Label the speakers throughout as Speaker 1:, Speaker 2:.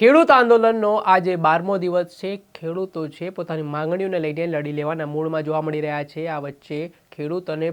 Speaker 1: ખેડૂત આંદોલનનો આજે 12મો દિવસ છે। ખેડૂતો છે પોતાની માંગણીઓને લઈને લડી લેવાના મૂડમાં જોવા મળી રહ્યા છે। આ વચ્ચે ખેડૂત અને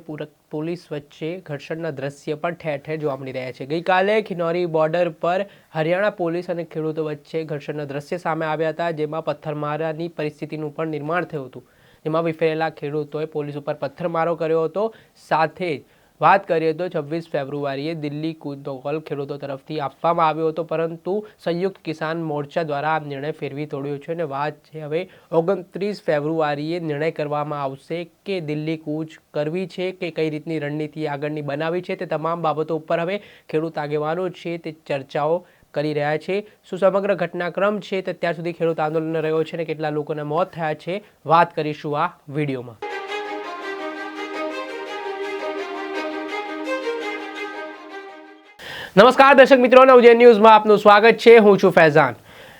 Speaker 1: પોલીસ વચ્ચે ઘર્ષણના દ્રશ્ય પણ ઠેર ઠેર જોવા મળી રહ્યા છે। ગઈકાલે ખિનોરી બોર્ડર પર હરિયાણા પોલીસ અને ખેડૂતો વચ્ચે ઘર્ષણના દ્રશ્ય સામે આવ્યા હતા, જેમાં પથ્થરમારાની પરિસ્થિતિનું પણ નિર્માણ થયું હતું। જેમાં વિફરેલા ખેડૂતોએ પોલીસ ઉપર પથ્થરમારો કર્યો હતો। સાથે જ વાત કરીએ તો 26 ફેબ્રુઆરીએ દિલ્હી કૂચનો કોલ ખેડૂતો તરફથી આપવામાં આવ્યો હતો, પરંતુ સંયુક્ત કિસાન મોરચા દ્વારા આ નિર્ણય ફેરવી તોડ્યો છે અને વાત છે હવે 29 ફેબ્રુઆરીએ નિર્ણય કરવામાં આવશે કે દિલ્હી કૂચ કરવી છે કે કઈ રીતની રણનીતિ આગળની બનાવી છે। તે તમામ બાબતો ઉપર હવે ખેડૂત આગેવાનો છે તે ચર્ચાઓ કરી રહ્યા છે। શું સમગ્ર ઘટનાક્રમ છે તે અત્યાર સુધી ખેડૂત આંદોલન રહ્યો છે અને કેટલા લોકોના મોત થયા છે, વાત કરીશું આ વિડીયોમાં। નમસ્કાર દર્શક મિત્રો, નવજીવન ન્યૂઝમાં આપનું સ્વાગત છે। હું છું ફૈઝાન।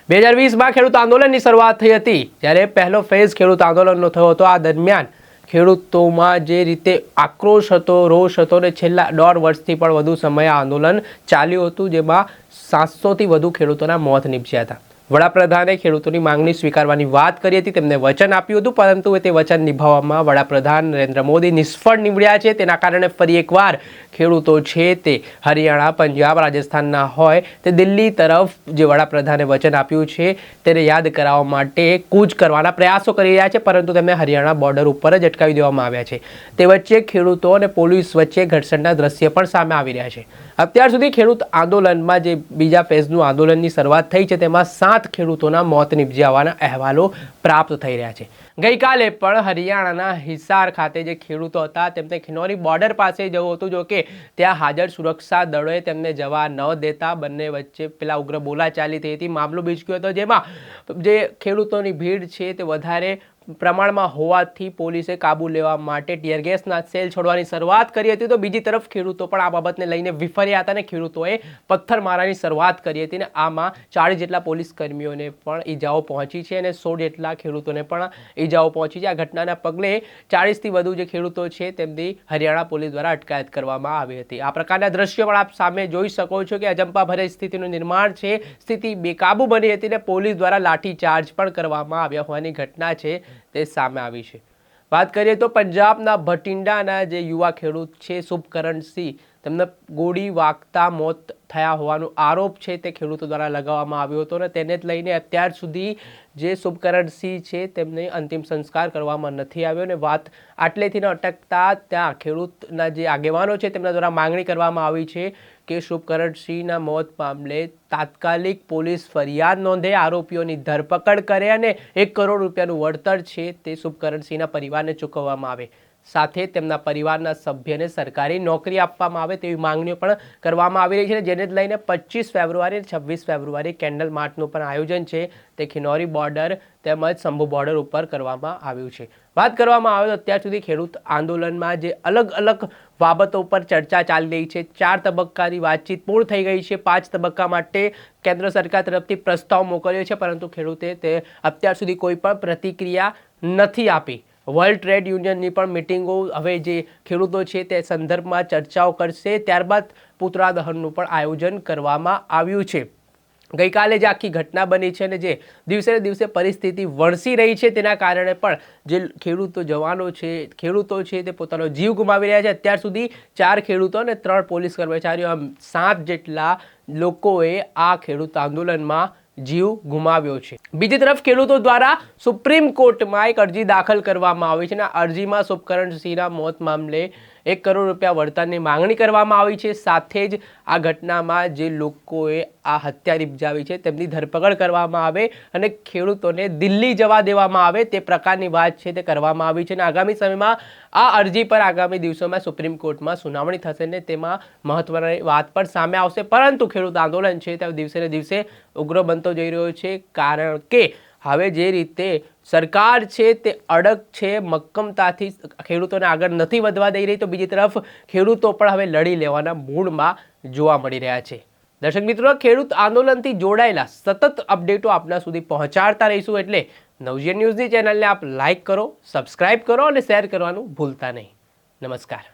Speaker 1: 2020માં ખેડૂત આંદોલનની શરૂઆત થઈ હતી, જ્યારે પહેલો ફેઝ ખેડૂત આંદોલનનો થયો હતો। આ દરમિયાન ખેડૂતોમાં જે રીતે આક્રોશ હતો, રોષ હતો અને છેલ્લા 1.5 વર્ષથી પણ વધુ સમય આંદોલન ચાલ્યું હતું, જેમાં 700થી વધુ ખેડૂતોના મોત નીપજ્યા હતા। વડાપ્રધાને ખેડૂતોની માંગણી સ્વીકારવાની વાત કરી હતી, તેમને વચન આપ્યું હતું, પરંતુ તે વચન નિભાવવામાં વડાપ્રધાન નરેન્દ્ર મોદી નિષ્ફળ નીવડ્યા છે। તેના કારણે ફરી એકવાર ખેડૂતો છે તે હરિયાણા, પંજાબ, રાજસ્થાનના હોય તે દિલ્હી તરફ જે વડાપ્રધાને વચન આપ્યું છે તેને યાદ કરાવવા માટે કૂચ કરવાના પ્રયાસો કરી રહ્યા છે, પરંતુ તેમને હરિયાણા બોર્ડર ઉપર જ અટકાવી દેવામાં આવ્યા છે। તે વચ્ચે ખેડૂતો અને પોલીસ વચ્ચે ઘર્ષણના દ્રશ્ય પણ સામે આવી રહ્યા છે। અત્યાર સુધી ખેડૂત આંદોલનમાં જે બીજા ફેઝનું આંદોલનની શરૂઆત થઈ છે, તેમાં 7 ખેડૂતોના મોત નીપજ્યા હોવાના અહેવાલો પ્રાપ્ત થઈ રહ્યા છે। ગઈકાલે પણ હરિયાણાના હિસાર ખાતે જે ખેડૂતો હતા તેમને ખિનોરી બોર્ડર પાસે જવું હતું, જો કે ત્યાં હાજર સુરક્ષા દળોએ તેમને જવા ન દેતા બંને વચ્ચે પેલા ઉગ્ર બોલાચાલી થઈ હતી, મામલો બીચક્યો હતો, જેમાં જે ખેડૂતોની ભીડ છે તે વધારે પ્રમાણમાં હોવાથી પોલીસે કાબુ લેવા માટે ટીયર ગેસના સેલ છોડવાની શરૂઆત કરી હતી। તો બીજી તરફ ખેડૂતો પણ આ બાબતને લઈને વિફર્યા હતા અને ખેડૂતોએ પથ્થરમારાની શરૂઆત કરી હતી અને આમાં 40 જેટલા પોલીસ કર્મીઓને પણ ઈજાઓ પહોંચી છે અને 100 જેટલા ખેડૂતોને પણ ઈજાઓ પહોંચી છે। આ ઘટનાના પગલે 40થી વધુ જે ખેડૂતો છે તેમની હરિયાણા પોલીસ દ્વારા અટકાયત કરવામાં આવી હતી। આ પ્રકારના દ્રશ્યો પણ આપ સામે જોઈ શકો છો કે અજંપાભરી સ્થિતિનું નિર્માણ છે, સ્થિતિ બેકાબુ બની હતી અને પોલીસ દ્વારા લાઠીચાર્જ પણ કરવામાં આવ્યા હોવાની ઘટના છે તે સામે આવી છે। વાત કરીએ તો પંજાબના ભટિંડાના જે યુવા ખેડૂત છે શુભકરણસિંહ, તેમને ગોળી વાગતા મોત થયા હોવાનો આરોપ છે તે ખેડૂતો દ્વારા લગાવવામાં આવ્યો હતો અને તેને જ લઈને અત્યાર સુધી જે શુભકરણસિંહ છે તેમને અંતિમ સંસ્કાર કરવામાં નથી આવ્યો અને વાત આટલેથી ન અટકતા ત્યાં ખેડૂતના જે આગેવાનો છે તેમના દ્વારા માંગણી કરવામાં આવી છે કે શુભકરણસિંહના મોત મામલે તાત્કાલિક પોલીસ ફરિયાદ નોંધે, આરોપીઓની ધરપકડ કરે અને 1 કરોડ રૂપિયાનું વળતર છે તે શુભકરણસિંહના પરિવારને ચૂકવવામાં આવે, સાથે તેમના પરિવારના સભ્યને સરકારી નોકરી આપવામાં આવે તેવી માંગણીઓ પણ કરવામાં આવી રહી છે, જેને જ લઈને 25 ફેબ્રુઆરી અને 26 ફેબ્રુઆરી કેન્ડલ માર્ચનું પણ આયોજન છે તે ખિનોરી બોર્ડર તેમજ શંભુ બોર્ડર ઉપર કરવામાં આવ્યું છે। વાત કરવામાં આવે તો અત્યાર સુધી ખેડૂત આંદોલનમાં જે અલગ અલગ બાબતો ઉપર ચર્ચા ચાલી રહી છે, 4 તબક્કાની વાતચીત પૂર્ણ થઈ ગઈ છે, 5 તબક્કા માટે કેન્દ્ર સરકાર તરફથી પ્રસ્તાવ મોકલ્યો છે, પરંતુ ખેડૂતે તે અત્યાર સુધી કોઈ પણ પ્રતિક્રિયા નથી આપી। વર્લ્ડ ટ્રેડ યુનિયનની પણ મિટિંગો હવે જે ખેડૂતો છે તે સંદર્ભમાં ચર્ચાઓ કરશે, ત્યારબાદ પુતળા દહનનું પણ આયોજન કરવામાં આવ્યું છે। ગઈકાલે જે આખી ઘટના બની છે અને જે દિવસે ને દિવસે પરિસ્થિતિ વણસી રહી છે તેના કારણે પણ જે ખેડૂતો છે તે પોતાનો જીવ ગુમાવી રહ્યા છે। અત્યાર સુધી 4 ખેડૂતો અને 3 પોલીસ કર્મચારીઓ, આમ 7 જેટલા લોકોએ આ ખેડૂત આંદોલનમાં જીવ ગુમાવ્યો છે। બીજી તરફ ખેડૂતો દ્વારા સુપ્રીમ કોર્ટમાં એક અરજી દાખલ કરવામાં આવી છે અને આ અરજીમાં શુભકરણસિંહના મોત મામલે 1 કરોડ રૂપિયા વળતરની માંગણી કરવામાં આવી છે, સાથે જ આ ઘટનામાં જે લોકોએ આ હત્યા નિપજાવી છે તેમની ધરપકડ કરવામાં આવે અને ખેડૂતોને દિલ્હી જવા દેવામાં આવે તે પ્રકારની વાત છે તે કરવામાં આવી છે અને આગામી સમયમાં આ અરજી પર આગામી દિવસોમાં સુપ્રીમ કોર્ટમાં સુનાવણી થશે ને તેમાં મહત્વની વાત પણ સામે આવશે, પરંતુ ખેડૂત આંદોલન છે તે દિવસે ને દિવસે ઉગ્ર બનતો જઈ રહ્યો છે, કારણ કે હવે જે રીતે સરકાર છે તે અડગ છે, મક્કમતાથી ખેડૂતોને આગળ નથી વધવા દઈ રહી, તો બીજી તરફ ખેડૂતો પણ હવે લડી લેવાના મૂડમાં જોવા મળી રહ્યા છે। દર્શક મિત્રો, ખેડૂત આંદોલનથી જોડાયેલા સતત અપડેટો આપના સુધી પહોંચાડતા રહીશું, એટલે નવજીવન ન્યૂઝની ચેનલને આપ લાઇક કરો, સબસ્ક્રાઇબ કરો અને શેર કરવાનું ભૂલતા નહીં। નમસ્કાર।